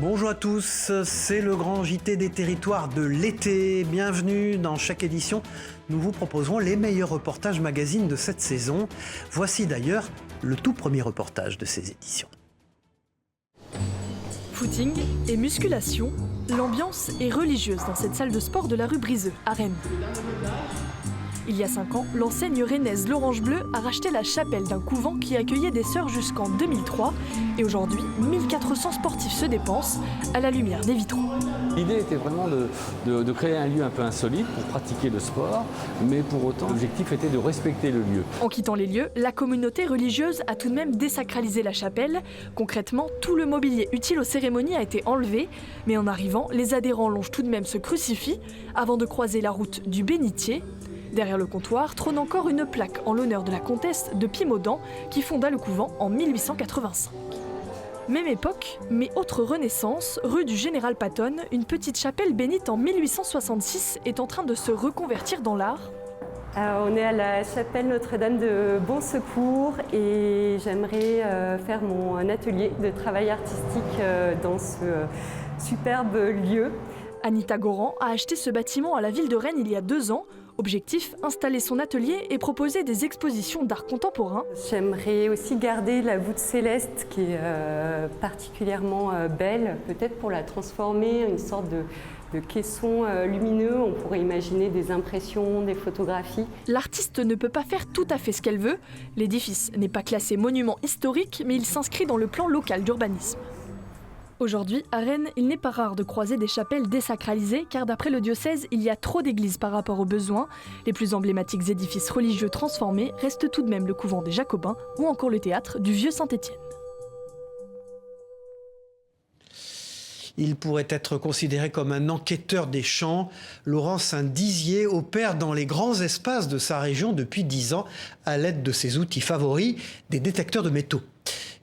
Bonjour à tous, c'est le grand JT des territoires de l'été. Bienvenue dans chaque édition. Nous vous proposerons les meilleurs reportages magazines de cette saison. Voici d'ailleurs le tout premier reportage de ces éditions. Footing et musculation, l'ambiance est religieuse dans cette salle de sport de la rue Briseux, à Rennes. Il y a 5 ans, l'enseigne rennaise l'Orange Bleu a racheté la chapelle d'un couvent qui accueillait des sœurs jusqu'en 2003. Et aujourd'hui, 1400 sportifs se dépensent à la lumière des vitraux. L'idée était vraiment de créer un lieu un peu insolite pour pratiquer le sport, mais pour autant, l'objectif était de respecter le lieu. En quittant les lieux, la communauté religieuse a tout de même désacralisé la chapelle. Concrètement, tout le mobilier utile aux cérémonies a été enlevé. Mais en arrivant, les adhérents longent tout de même ce crucifix avant de croiser la route du bénitier. Derrière le comptoir trône encore une plaque en l'honneur de la comtesse de Pimaudan qui fonda le couvent en 1885. Même époque, mais autre renaissance, rue du Général Patton, une petite chapelle bénite en 1866 est en train de se reconvertir dans l'art. On est à la chapelle Notre-Dame de Bon Secours et j'aimerais faire mon atelier de travail artistique dans ce superbe lieu. Anita Goran a acheté ce bâtiment à la ville de Rennes il y a 2 ans. Objectif, installer son atelier et proposer des expositions d'art contemporain. J'aimerais aussi garder la voûte céleste qui est particulièrement belle, peut-être pour la transformer en une sorte de caisson lumineux. On pourrait imaginer des impressions, des photographies. L'artiste ne peut pas faire tout à fait ce qu'elle veut. L'édifice n'est pas classé monument historique, mais il s'inscrit dans le plan local d'urbanisme. Aujourd'hui, à Rennes, il n'est pas rare de croiser des chapelles désacralisées car d'après le diocèse, il y a trop d'églises par rapport aux besoins. Les plus emblématiques édifices religieux transformés restent tout de même le couvent des Jacobins ou encore le théâtre du Vieux Saint-Étienne. Il pourrait être considéré comme un enquêteur des champs. Laurent Saint-Dizier opère dans les grands espaces de sa région depuis 10 ans à l'aide de ses outils favoris, des détecteurs de métaux.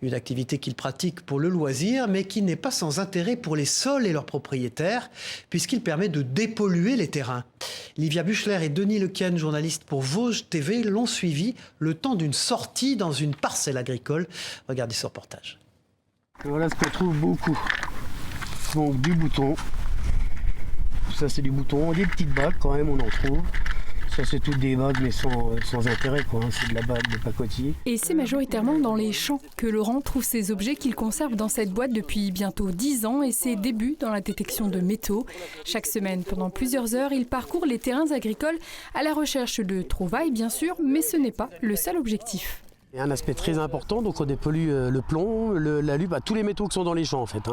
Une activité qu'il pratique pour le loisir, mais qui n'est pas sans intérêt pour les sols et leurs propriétaires, puisqu'il permet de dépolluer les terrains. Livia Buchler et Denis Lequien, journalistes pour Vosges TV, l'ont suivi le temps d'une sortie dans une parcelle agricole. Regardez ce reportage. Voilà ce qu'on trouve beaucoup. Donc du bouton. Ça c'est du bouton, des petites bagues quand même on en trouve. Ça c'est toutes des bagues mais sans intérêt quoi, c'est de la bague de pacotille. Et c'est majoritairement dans les champs que Laurent trouve ces objets qu'il conserve dans cette boîte depuis bientôt 10 ans et ses débuts dans la détection de métaux. Chaque semaine, pendant plusieurs heures, il parcourt les terrains agricoles à la recherche de trouvailles bien sûr, mais ce n'est pas le seul objectif. Il y a un aspect très important, donc on dépollue le plomb, l'alu, tous les métaux qui sont dans les champs en fait.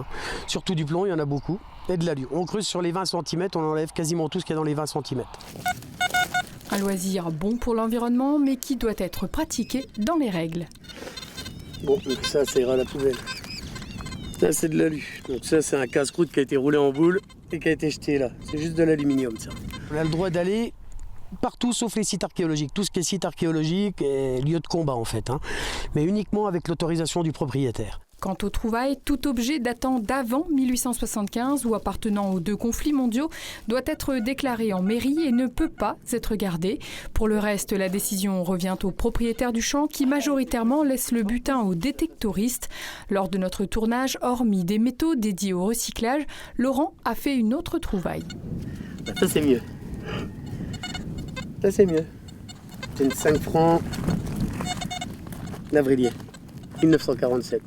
Surtout du plomb, il y en a beaucoup, et de l'alu. On creuse sur les 20 cm, on enlève quasiment tout ce qu'il y a dans les 20 cm. Un loisir bon pour l'environnement, mais qui doit être pratiqué dans les règles. Bon, donc ça ira à la poubelle. Ça c'est de l'alu. Donc ça c'est un casse-croûte qui a été roulé en boule et qui a été jeté là. C'est juste de l'aluminium ça. On a le droit d'aller partout sauf les sites archéologiques. Tout ce qui est site archéologique est lieu de combat en fait. Mais uniquement avec l'autorisation du propriétaire. Quant aux trouvailles, tout objet datant d'avant 1875 ou appartenant aux 2 conflits mondiaux doit être déclaré en mairie et ne peut pas être gardé. Pour le reste, la décision revient au propriétaire du champ qui majoritairement laisse le butin aux détectoristes. Lors de notre tournage, hormis des métaux dédiés au recyclage, Laurent a fait une autre trouvaille. Ça c'est mieux. Ça c'est mieux. C'est une 5 francs Lavrillier, 1947.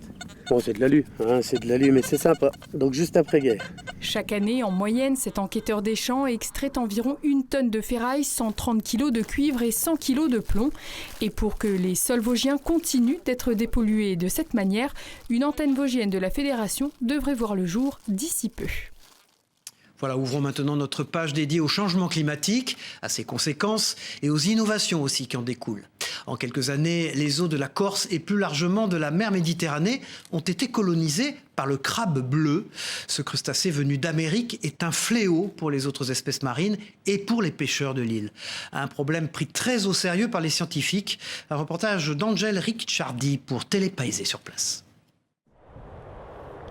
Bon, c'est de l'alu, c'est de l'alu, mais c'est sympa. Donc juste après-guerre. Chaque année, en moyenne, cet enquêteur des champs extrait environ 1 tonne de ferraille, 130 kg de cuivre et 100 kg de plomb. Et pour que les sols vosgiens continuent d'être dépollués de cette manière, une antenne vosgienne de la Fédération devrait voir le jour d'ici peu. Voilà, ouvrons maintenant notre page dédiée au changement climatique, à ses conséquences et aux innovations aussi qui en découlent. En quelques années, les eaux de la Corse et plus largement de la mer Méditerranée ont été colonisées par le crabe bleu. Ce crustacé venu d'Amérique est un fléau pour les autres espèces marines et pour les pêcheurs de l'île. Un problème pris très au sérieux par les scientifiques. Un reportage d'Angèle Ricciardi pour Télépaysé sur place.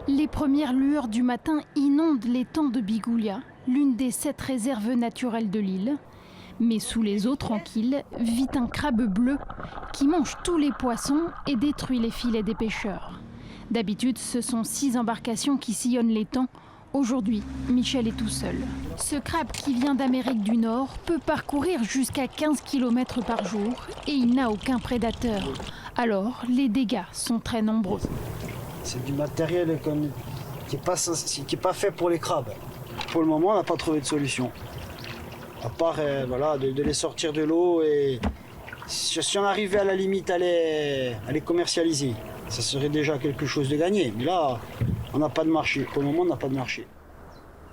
Les premières lueurs du matin inondent l'étang de Bigoulia, l'une des 7 réserves naturelles de l'île. Mais sous les eaux tranquilles vit un crabe bleu qui mange tous les poissons et détruit les filets des pêcheurs. D'habitude, ce sont 6 embarcations qui sillonnent l'étang. Aujourd'hui, Michel est tout seul. Ce crabe qui vient d'Amérique du Nord peut parcourir jusqu'à 15 km par jour et il n'a aucun prédateur. Alors, les dégâts sont très nombreux. C'est du matériel qui n'est pas fait pour les crabes. Pour le moment, on n'a pas trouvé de solution. À part de les sortir de l'eau et si on arrivait à la limite à les commercialiser, ça serait déjà quelque chose de gagné. Mais là, on n'a pas de marché. Pour le moment, on n'a pas de marché.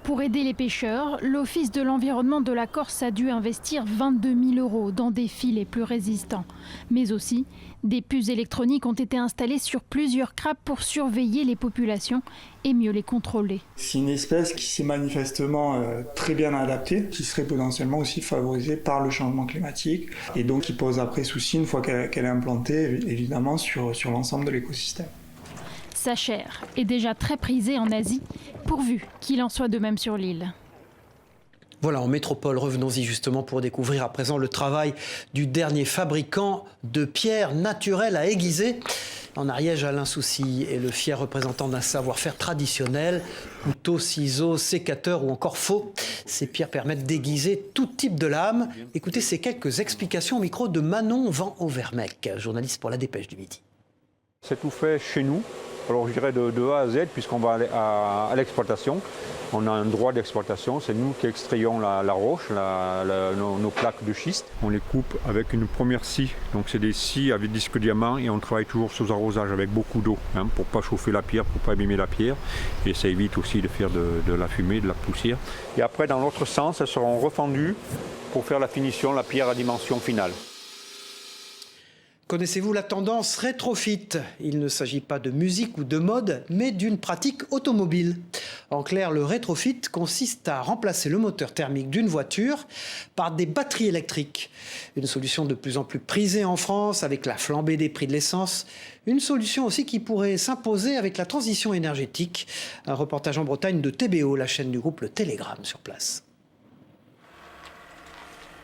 Pour aider les pêcheurs, l'Office de l'environnement de la Corse a dû investir 22 000 € dans des filets plus résistants. Mais aussi, des puces électroniques ont été installées sur plusieurs crabes pour surveiller les populations et mieux les contrôler. C'est une espèce qui s'est manifestement très bien adaptée, qui serait potentiellement aussi favorisée par le changement climatique et donc qui pose après souci une fois qu'elle est implantée, évidemment, sur l'ensemble de l'écosystème. Sa chair est déjà très prisée en Asie, pourvu qu'il en soit de même sur l'île. Voilà, en métropole, revenons-y justement pour découvrir à présent le travail du dernier fabricant de pierres naturelles à aiguiser. En Ariège, Alain Soucy est le fier représentant d'un savoir-faire traditionnel. Couteaux, ciseaux, sécateurs ou encore faux. Ces pierres permettent d'aiguiser tout type de lame. Écoutez ces quelques explications au micro de Manon Van Overmec, journaliste pour La Dépêche du Midi. C'est tout fait chez nous. Alors je dirais de A à Z, puisqu'on va aller à l'exploitation. On a un droit d'exploitation, c'est nous qui extrayons la roche, nos plaques de schiste. On les coupe avec une première scie, donc c'est des scies avec disque diamant et on travaille toujours sous arrosage avec beaucoup d'eau, pour ne pas chauffer la pierre, pour ne pas abîmer la pierre. Et ça évite aussi de faire de la fumée, de la poussière. Et après dans l'autre sens, elles seront refendues pour faire la finition, la pierre à dimension finale. Connaissez-vous la tendance rétrofit? Il ne s'agit pas de musique ou de mode, mais d'une pratique automobile. En clair, le rétrofit consiste à remplacer le moteur thermique d'une voiture par des batteries électriques. Une solution de plus en plus prisée en France avec la flambée des prix de l'essence. Une solution aussi qui pourrait s'imposer avec la transition énergétique. Un reportage en Bretagne de TBO, la chaîne du groupe Le Télégramme sur place.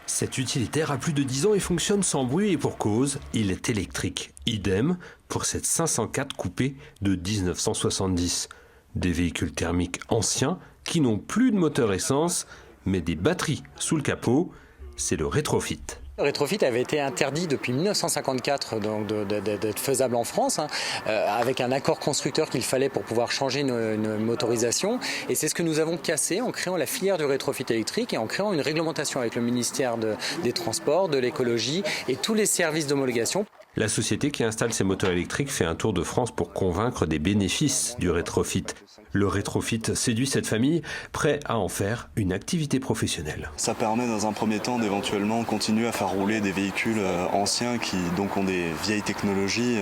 Cet utilitaire a plus de 10 ans et fonctionne sans bruit et pour cause, il est électrique. Idem pour cette 504 coupé de 1970. Des véhicules thermiques anciens qui n'ont plus de moteur essence, mais des batteries sous le capot. C'est le rétrofit. Le rétrofit avait été interdit depuis 1954 donc d'être faisable en France, avec un accord constructeur qu'il fallait pour pouvoir changer une motorisation. Et c'est ce que nous avons cassé en créant la filière du rétrofit électrique et en créant une réglementation avec le ministère des Transports, de l'écologie et tous les services d'homologation. La société qui installe ces moteurs électriques fait un tour de France pour convaincre des bénéfices du rétrofit. Le rétrofit séduit cette famille, prêt à en faire une activité professionnelle. Ça permet dans un premier temps d'éventuellement continuer à faire rouler des véhicules anciens qui donc ont des vieilles technologies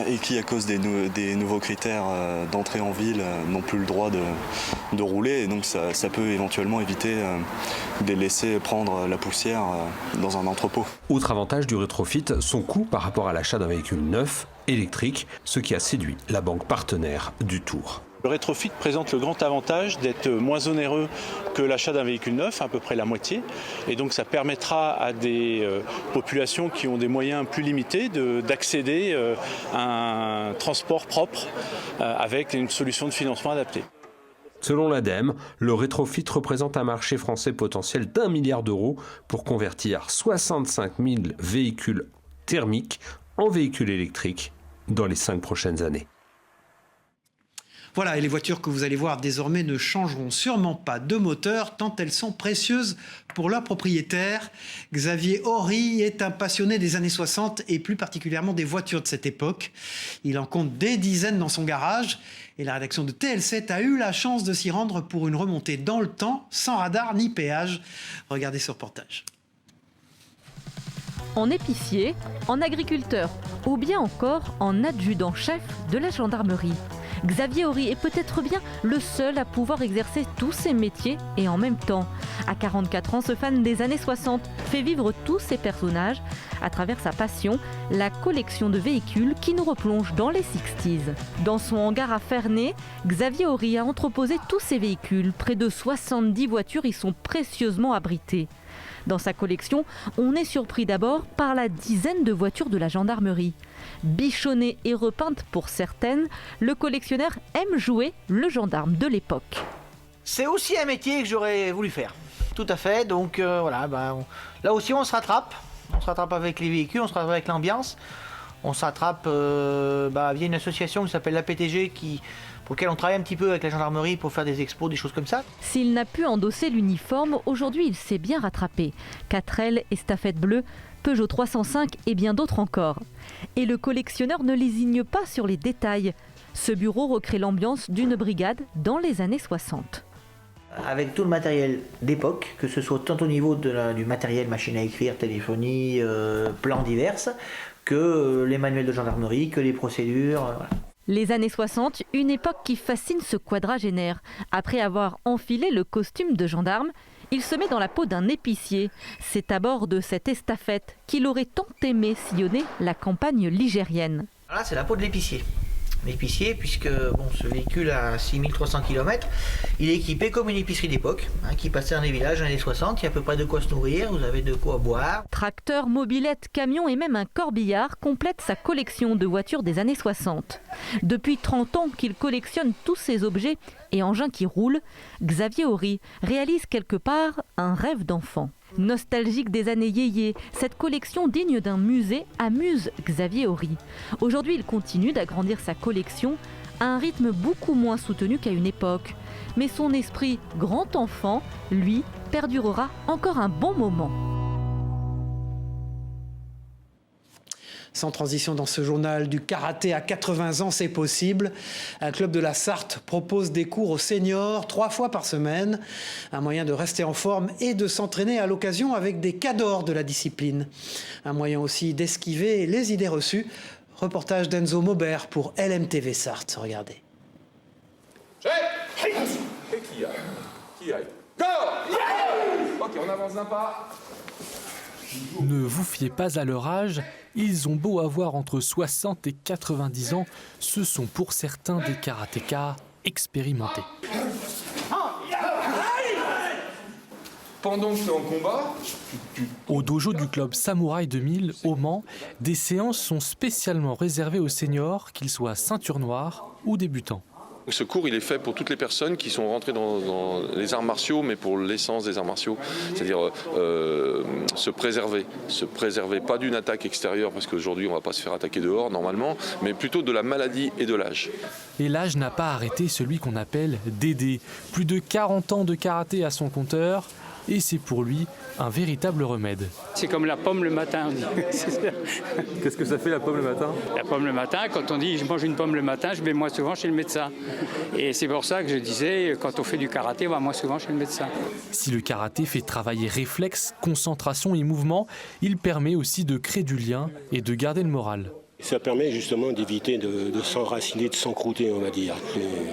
et qui, à cause des nouveaux critères d'entrée en ville, n'ont plus le droit de rouler. Et donc ça peut éventuellement éviter de les laisser prendre la poussière dans un entrepôt. Autre avantage du rétrofit, son coût par rapport à l'achat d'un véhicule neuf, électrique, ce qui a séduit la banque partenaire du Tour. Le rétrofit présente le grand avantage d'être moins onéreux que l'achat d'un véhicule neuf, à peu près la moitié. Et donc ça permettra à des populations qui ont des moyens plus limités d'accéder à un transport propre avec une solution de financement adaptée. Selon l'ADEME, le rétrofit représente un marché français potentiel d'1 milliard d'euros pour convertir 65 000 véhicules thermiques en véhicules électriques dans les 5 prochaines années. Voilà, et les voitures que vous allez voir désormais ne changeront sûrement pas de moteur tant elles sont précieuses pour leurs propriétaires. Xavier Horry est un passionné des années 60 et plus particulièrement des voitures de cette époque. Il en compte des dizaines dans son garage et la rédaction de TL7 a eu la chance de s'y rendre pour une remontée dans le temps sans radar ni péage. Regardez ce reportage. En épicier, en agriculteur ou bien encore en adjudant-chef de la gendarmerie. Xavier Horry est peut-être bien le seul à pouvoir exercer tous ces métiers et en même temps. À 44 ans, ce fan des années 60 fait vivre tous ces personnages à travers sa passion, la collection de véhicules qui nous replonge dans les 60s. Dans son hangar à Ferney, Xavier Horry a entreposé tous ces véhicules. Près de 70 voitures y sont précieusement abritées. Dans sa collection, on est surpris d'abord par la dizaine de voitures de la gendarmerie. Bichonnée et repeinte pour certaines, le collectionneur aime jouer le gendarme de l'époque. C'est aussi un métier que j'aurais voulu faire. Tout à fait, donc voilà, là aussi on se rattrape. On se rattrape avec les véhicules, on se rattrape avec l'ambiance. On se rattrape via une association qui s'appelle l'APTG pour laquelle on travaille un petit peu avec la gendarmerie pour faire des expos, des choses comme ça. S'il n'a pu endosser l'uniforme, aujourd'hui il s'est bien rattrapé. 4L, estafette bleue, Peugeot 305 et bien d'autres encore. Et le collectionneur ne lésigne pas sur les détails. Ce bureau recrée l'ambiance d'une brigade dans les années 60. Avec tout le matériel d'époque, que ce soit tant au niveau du matériel, machine à écrire, téléphonie, plans divers, que les manuels de gendarmerie, que les procédures. Voilà. Les années 60, une époque qui fascine ce quadragénaire. Après avoir enfilé le costume de gendarme, il se met dans la peau d'un épicier. C'est à bord de cette estafette qu'il aurait tant aimé sillonner la campagne ligérienne. Là, c'est la peau de l'épicier. L'épicier, puisque ce véhicule a 6300 km, il est équipé comme une épicerie d'époque, qui passait dans les villages dans les années 60, il y a à peu près de quoi se nourrir, vous avez de quoi boire. Tracteur, mobilette, camion et même un corbillard complètent sa collection de voitures des années 60. Depuis 30 ans qu'il collectionne tous ces objets et engins qui roulent, Xavier Horry réalise quelque part un rêve d'enfant. Nostalgique des années yéyé, cette collection digne d'un musée amuse Xavier Horry. Aujourd'hui, il continue d'agrandir sa collection à un rythme beaucoup moins soutenu qu'à une époque. Mais son esprit grand enfant, lui, perdurera encore un bon moment. Sans transition dans ce journal, du karaté à 80 ans, c'est possible. Un club de la Sarthe propose des cours aux seniors 3 fois par semaine. Un moyen de rester en forme et de s'entraîner à l'occasion avec des cadors de la discipline. Un moyen aussi d'esquiver les idées reçues. Reportage d'Enzo Maubert pour LMTV Sarthe. Regardez. Et qui aille Go. Ok, on avance d'un pas. Ne vous fiez pas à leur âge, ils ont beau avoir entre 60 et 90 ans, ce sont pour certains des karatékas expérimentés. Pendant que tu es en combat, Au dojo du club Samouraï 2000 au Mans, des séances sont spécialement réservées aux seniors, qu'ils soient ceinture noire ou débutants. ce cours il est fait pour toutes les personnes qui sont rentrées dans les arts martiaux, mais pour l'essence des arts martiaux, c'est-à-dire se préserver pas d'une attaque extérieure, parce qu'aujourd'hui on ne va pas se faire attaquer dehors normalement, mais plutôt de la maladie et de l'âge. Et l'âge n'a pas arrêté celui qu'on appelle Dédé. Plus de 40 ans de karaté à son compteur, et c'est pour lui un véritable remède. C'est comme la pomme le matin, on dit. Qu'est-ce que ça fait la pomme le matin? La pomme le matin, quand on dit je mange une pomme le matin, je vais moins souvent chez le médecin. Et c'est pour ça que je disais, quand on fait du karaté, on va moins souvent chez le médecin. Si le karaté fait travailler réflexe, concentration et mouvement, il permet aussi de créer du lien et de garder le moral. Ça permet justement d'éviter de s'enraciner, de s'encrouter, on va dire.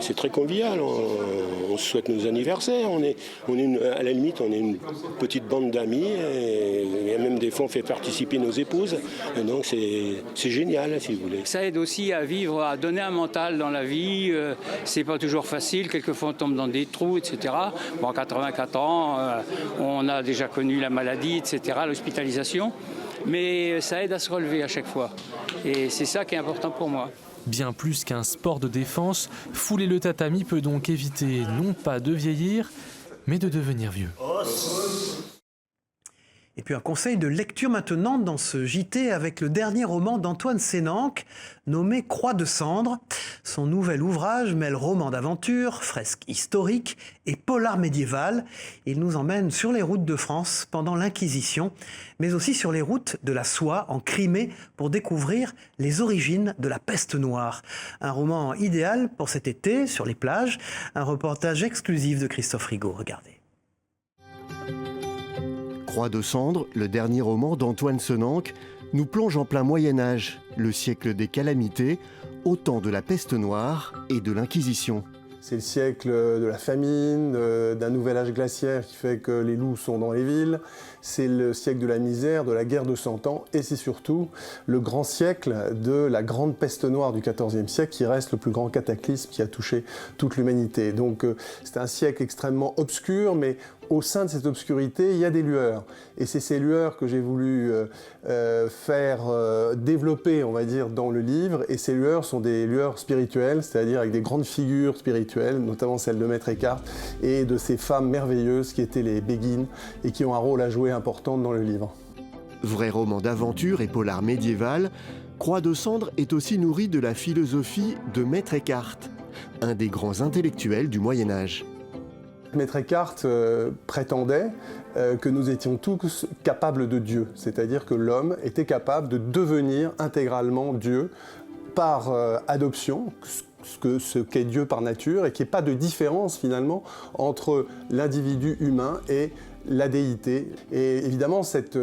C'est très convivial, on se souhaite nos anniversaires, à la limite on est une petite bande d'amis, et même des fois on fait participer nos épouses, et donc c'est génial si vous voulez. Ça aide aussi à vivre, à donner un mental dans la vie, c'est pas toujours facile, quelquefois on tombe dans des trous, etc. Bon, à 84 ans, on a déjà connu la maladie, etc., l'hospitalisation. Mais ça aide à se relever à chaque fois. Et c'est ça qui est important pour moi. Bien plus qu'un sport de défense, fouler le tatami peut donc éviter non pas de vieillir, mais de devenir vieux. Et puis un conseil de lecture maintenant dans ce JT avec le dernier roman d'Antoine Sénanque, nommé Croix de cendre. Son nouvel ouvrage mêle roman d'aventure, fresque historique et polar médiéval. Il nous emmène sur les routes de France pendant l'Inquisition, mais aussi sur les routes de la soie en Crimée pour découvrir les origines de la peste noire. Un roman idéal pour cet été sur les plages. Un reportage exclusif de Christophe Rigaud. Regardez. Croix de cendre, le dernier roman d'Antoine Sénanque, nous plonge en plein Moyen-Âge, le siècle des calamités, au temps de la peste noire et de l'Inquisition. C'est le siècle de la famine, d'un nouvel âge glaciaire qui fait que les loups sont dans les villes. C'est le siècle de la misère, de la guerre de 100 ans. Et c'est surtout le grand siècle de la grande peste noire du XIVe siècle qui reste le plus grand cataclysme qui a touché toute l'humanité. Donc c'est un siècle extrêmement obscur, mais au sein de cette obscurité, il y a des lueurs. Et c'est ces lueurs que j'ai voulu faire développer, on va dire, dans le livre. Et ces lueurs sont des lueurs spirituelles, c'est-à-dire avec des grandes figures spirituelles, notamment celle de Maître Eckhart, et de ces femmes merveilleuses qui étaient les béguines et qui ont un rôle à jouer important dans le livre. Vrai roman d'aventure et polar médiéval, Croix de cendre est aussi nourri de la philosophie de Maître Eckhart, un des grands intellectuels du Moyen-Âge. Maître Eckhart prétendait que nous étions tous capables de Dieu, c'est-à-dire que l'homme était capable de devenir intégralement Dieu par adoption, ce qu'est Dieu par nature, et qu'il n'y ait pas de différence finalement entre l'individu humain et la déité. Et évidemment, cette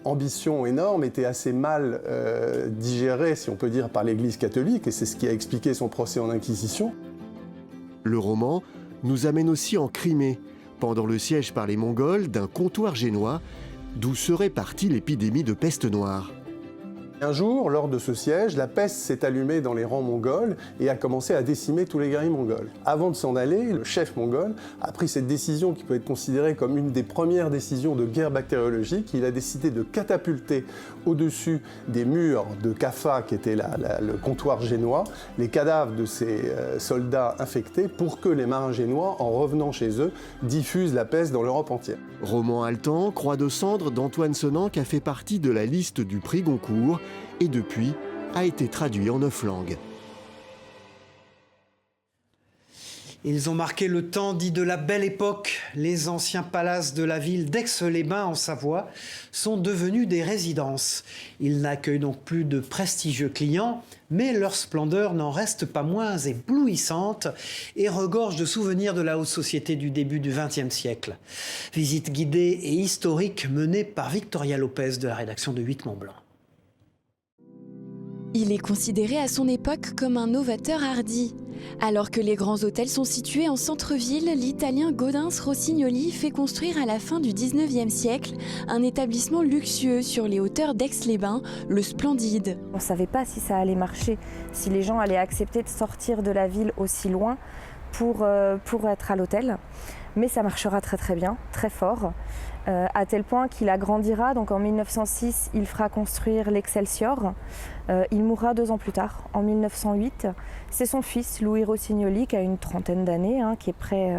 ambition énorme était assez mal digérée, si on peut dire, par l'Église catholique, et c'est ce qui a expliqué son procès en Inquisition. Le roman nous amène aussi en Crimée, pendant le siège par les Mongols d'un comptoir génois, d'où serait partie l'épidémie de peste noire. Un jour, lors de ce siège, la peste s'est allumée dans les rangs mongols et a commencé à décimer tous les guerriers mongols. Avant de s'en aller, le chef mongol a pris cette décision qui peut être considérée comme une des premières décisions de guerre bactériologique. Il a décidé de catapulter au-dessus des murs de Kaffa, qui était le comptoir génois, les cadavres de ces soldats infectés pour que les marins génois, en revenant chez eux, diffusent la peste dans l'Europe entière. Roman haletant, Croix de cendre d'Antoine Senanque a fait partie de la liste du prix Goncourt et depuis a été traduit en 9 langues. Ils ont marqué le temps dit de la Belle Époque. Les anciens palaces de la ville d'Aix-les-Bains en Savoie sont devenus des résidences. Ils n'accueillent donc plus de prestigieux clients, mais leur splendeur n'en reste pas moins éblouissante et regorge de souvenirs de la haute société du début du XXe siècle. Visite guidée et historique menée par Victoria Lopez de la rédaction de 8 Mont Blanc. Il est considéré à son époque comme un novateur hardi. Alors que les grands hôtels sont situés en centre-ville, l'italien Gaudens Rossignoli fait construire à la fin du 19e siècle un établissement luxueux sur les hauteurs d'Aix-les-Bains, le Splendide. On ne savait pas si ça allait marcher, si les gens allaient accepter de sortir de la ville aussi loin pour être à l'hôtel. Mais ça marchera très très bien, très fort, à tel point qu'il agrandira. Donc en 1906, il fera construire l'Excelsior. Il mourra 2 ans plus tard, en 1908. C'est son fils, Louis Rossignoli, qui a une trentaine d'années, qui est prêt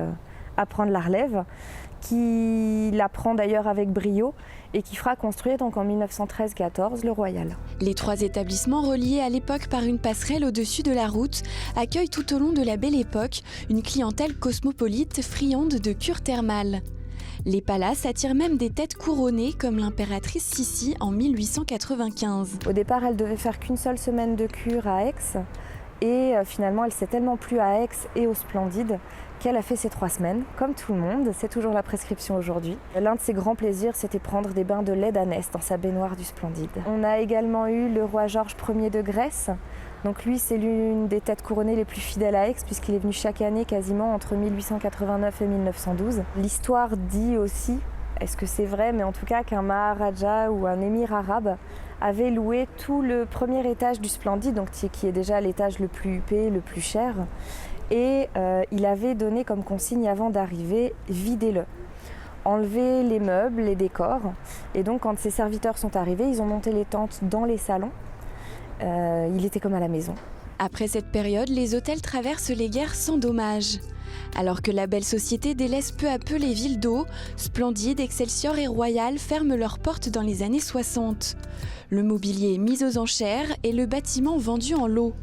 à prendre la relève, qui la prend d'ailleurs avec brio et qui fera construire donc en 1913-14 le Royal. Les 3 établissements reliés à l'époque par une passerelle au-dessus de la route accueillent tout au long de la Belle Époque une clientèle cosmopolite friande de cures thermales. Les palaces attirent même des têtes couronnées comme l'impératrice Sissi en 1895. Au départ, elle devait faire qu'une seule semaine de cure à Aix et finalement elle s'est tellement plu à Aix et au Splendide qu'elle a fait ses 3 semaines, comme tout le monde, c'est toujours la prescription aujourd'hui. L'un de ses grands plaisirs, c'était prendre des bains de lait d'ânesse dans sa baignoire du Splendide. On a également eu le roi Georges Ier de Grèce. Donc lui, c'est l'une des têtes couronnées les plus fidèles à Aix, puisqu'il est venu chaque année quasiment entre 1889 et 1912. L'histoire dit aussi, est-ce que c'est vrai, mais en tout cas qu'un Maharaja ou un émir arabe avait loué tout le premier étage du Splendide, donc qui est déjà l'étage le plus huppé, le plus cher. Et il avait donné comme consigne avant d'arriver, videz-le. Enlevez les meubles, les décors. Et donc quand ses serviteurs sont arrivés, ils ont monté les tentes dans les salons. Il était comme à la maison. Après cette période, les hôtels traversent les guerres sans dommages. Alors que la belle société délaisse peu à peu les villes d'eau, Splendide, Excelsior et Royal ferment leurs portes dans les années 60. Le mobilier est mis aux enchères et le bâtiment vendu en lot.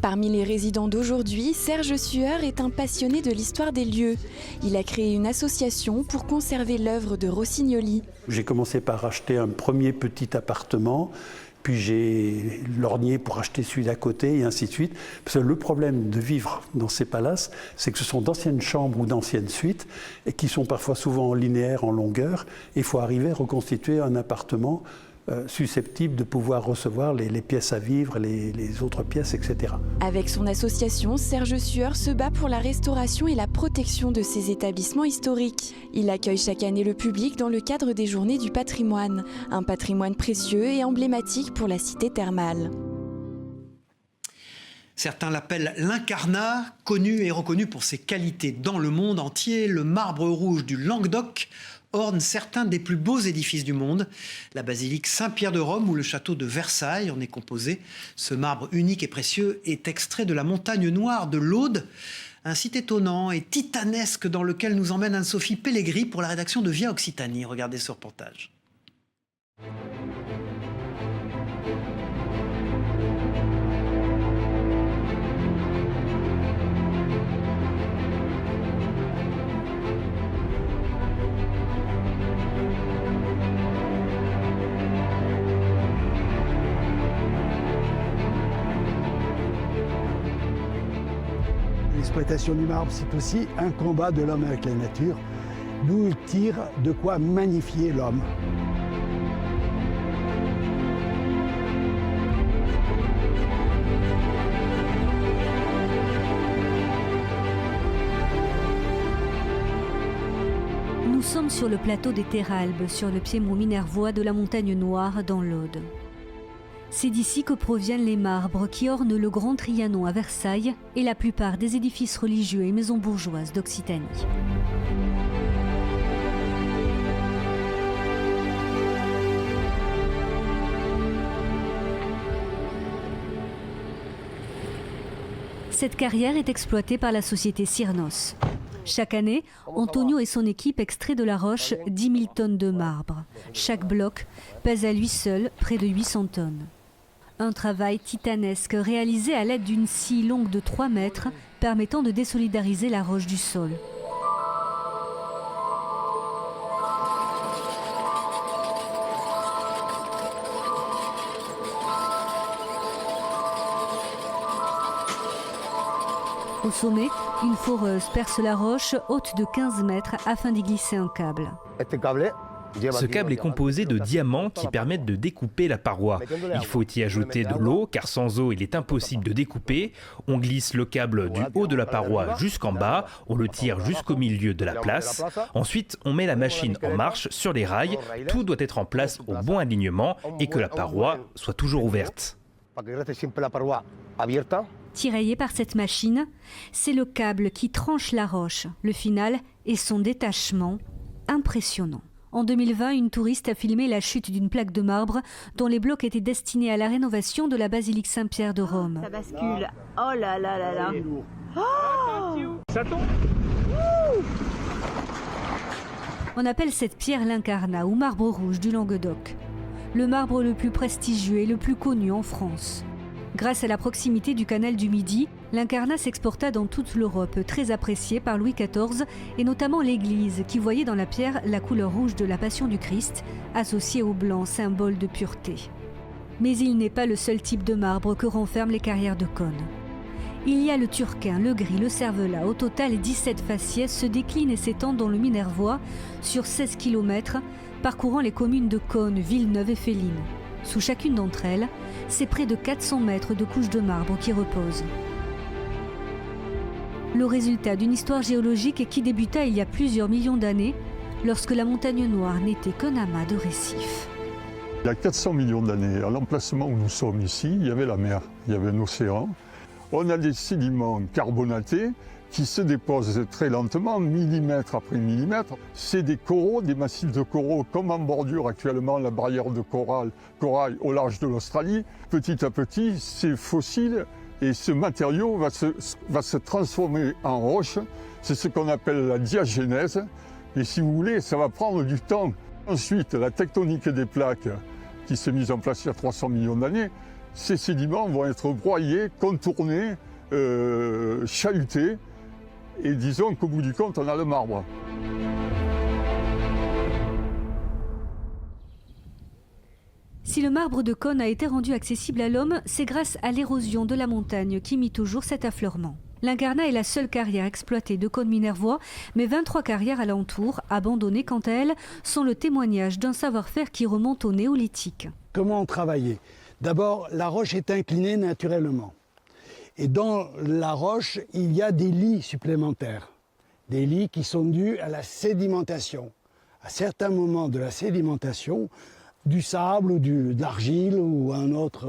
Parmi les résidents d'aujourd'hui, Serge Sueur est un passionné de l'histoire des lieux. Il a créé une association pour conserver l'œuvre de Rossignoli. J'ai commencé par acheter un premier petit appartement, puis j'ai lorgné pour acheter celui d'à côté et ainsi de suite. Parce que le problème de vivre dans ces palaces, c'est que ce sont d'anciennes chambres ou d'anciennes suites et qui sont parfois souvent linéaires en longueur. Il faut arriver à reconstituer un appartement susceptible de pouvoir recevoir les pièces à vivre, les autres pièces, etc. Avec son association, Serge Sueur se bat pour la restauration et la protection de ces établissements historiques. Il accueille chaque année le public dans le cadre des Journées du patrimoine, un patrimoine précieux et emblématique pour la cité thermale. Certains l'appellent l'incarnat, connu et reconnu pour ses qualités dans le monde entier. Le marbre rouge du Languedoc orne certains des plus beaux édifices du monde. La basilique Saint-Pierre de Rome ou le château de Versailles en est composé. Ce marbre unique et précieux est extrait de la montagne noire de l'Aude, un site étonnant et titanesque dans lequel nous emmène Anne-Sophie Pellegrini pour la rédaction de Via Occitanie. Regardez ce reportage. L'exploitation du marbre, c'est aussi un combat de l'homme avec la nature, d'où il tire de quoi magnifier l'homme. Nous sommes sur le plateau des Terralbes, sur le piémont minervois de la Montagne Noire dans l'Aude. C'est d'ici que proviennent les marbres qui ornent le Grand Trianon à Versailles et la plupart des édifices religieux et maisons bourgeoises d'Occitanie. Cette carrière est exploitée par la société Cyrnos. Chaque année, Antonio et son équipe extraient de la roche 10 000 tonnes de marbre. Chaque bloc pèse à lui seul près de 800 tonnes. Un travail titanesque réalisé à l'aide d'une scie longue de 3 mètres permettant de désolidariser la roche du sol. Au sommet, une foreuse perce la roche haute de 15 mètres afin d'y glisser un câble. Ce câble est composé de diamants qui permettent de découper la paroi. Il faut y ajouter de l'eau, car sans eau, il est impossible de découper. On glisse le câble du haut de la paroi jusqu'en bas, on le tire jusqu'au milieu de la place. Ensuite, on met la machine en marche sur les rails. Tout doit être en place au bon alignement et que la paroi soit toujours ouverte. Tiraillé par cette machine, c'est le câble qui tranche la roche. Le final est son détachement impressionnant. En 2020, une touriste a filmé la chute d'une plaque de marbre dont les blocs étaient destinés à la rénovation de la basilique Saint-Pierre de Rome. Ça bascule. Oh là là là là. Oh, ça tombe. On appelle cette pierre l'incarnat ou marbre rouge du Languedoc. Le marbre le plus prestigieux et le plus connu en France. Grâce à la proximité du canal du Midi, l'incarnat s'exporta dans toute l'Europe, très apprécié par Louis XIV et notamment l'Église, qui voyait dans la pierre la couleur rouge de la Passion du Christ, associée au blanc, symbole de pureté. Mais il n'est pas le seul type de marbre que renferment les carrières de Cosne. Il y a le turquin, le gris, le cervelas. Au total, 17 faciès se déclinent et s'étendent dans le Minervois sur 16 km, parcourant les communes de Cosne, Villeneuve et Féline. Sous chacune d'entre elles, c'est près de 400 mètres de couches de marbre qui reposent. Le résultat d'une histoire géologique qui débuta il y a plusieurs millions d'années, lorsque la Montagne Noire n'était qu'un amas de récifs. Il y a 400 millions d'années, à l'emplacement où nous sommes ici, il y avait la mer, il y avait un océan. On a des sédiments carbonatés qui se déposent très lentement, millimètre après millimètre. C'est des coraux, des massifs de coraux, comme en bordure actuellement la barrière de corail au large de l'Australie. Petit à petit, ces fossiles et ce matériau va se transformer en roche. C'est ce qu'on appelle la diagénèse. Et si vous voulez, ça va prendre du temps. Ensuite, la tectonique des plaques qui s'est mise en place il y a 300 millions d'années, ces sédiments vont être broyés, contournés, chahutés. Et disons qu'au bout du compte, on a le marbre. Si le marbre de Cosne a été rendu accessible à l'homme, c'est grâce à l'érosion de la montagne qui mit au jour cet affleurement. L'incarnat est la seule carrière exploitée de Cosne-Minervois, mais 23 carrières alentour, abandonnées quant à elles, sont le témoignage d'un savoir-faire qui remonte au néolithique. Comment on travaillait? D'abord, la roche est inclinée naturellement. Et dans la roche, il y a des lits supplémentaires. Des lits qui sont dus à la sédimentation. À certains moments de la sédimentation, du sable ou de l'argile ou un autre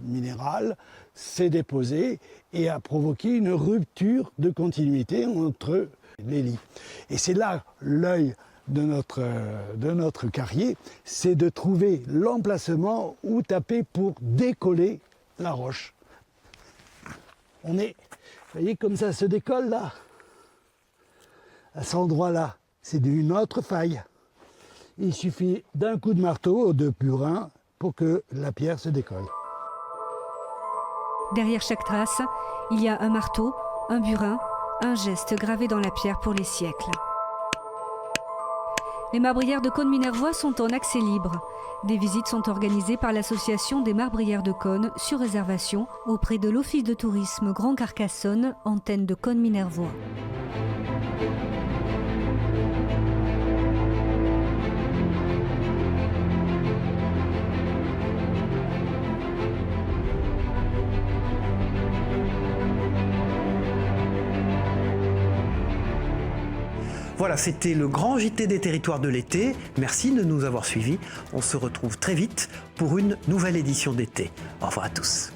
minéral s'est déposé et a provoqué une rupture de continuité entre les lits. Et c'est là l'œil de notre carrier, c'est de trouver l'emplacement où taper pour décoller la roche. On est, vous voyez comme ça se décolle là, à cet endroit-là, c'est une autre faille. Il suffit d'un coup de marteau ou de burin pour que la pierre se décolle. Derrière chaque trace, il y a un marteau, un burin, un geste gravé dans la pierre pour les siècles. Les marbrières de Cosne-Minervois sont en accès libre. Des visites sont organisées par l'association des marbrières de Cosne sur réservation auprès de l'Office de tourisme Grand Carcassonne, antenne de Cosne-Minervois. Voilà, c'était le grand JT des territoires de l'été. Merci de nous avoir suivis. On se retrouve très vite pour une nouvelle édition d'été. Au revoir à tous.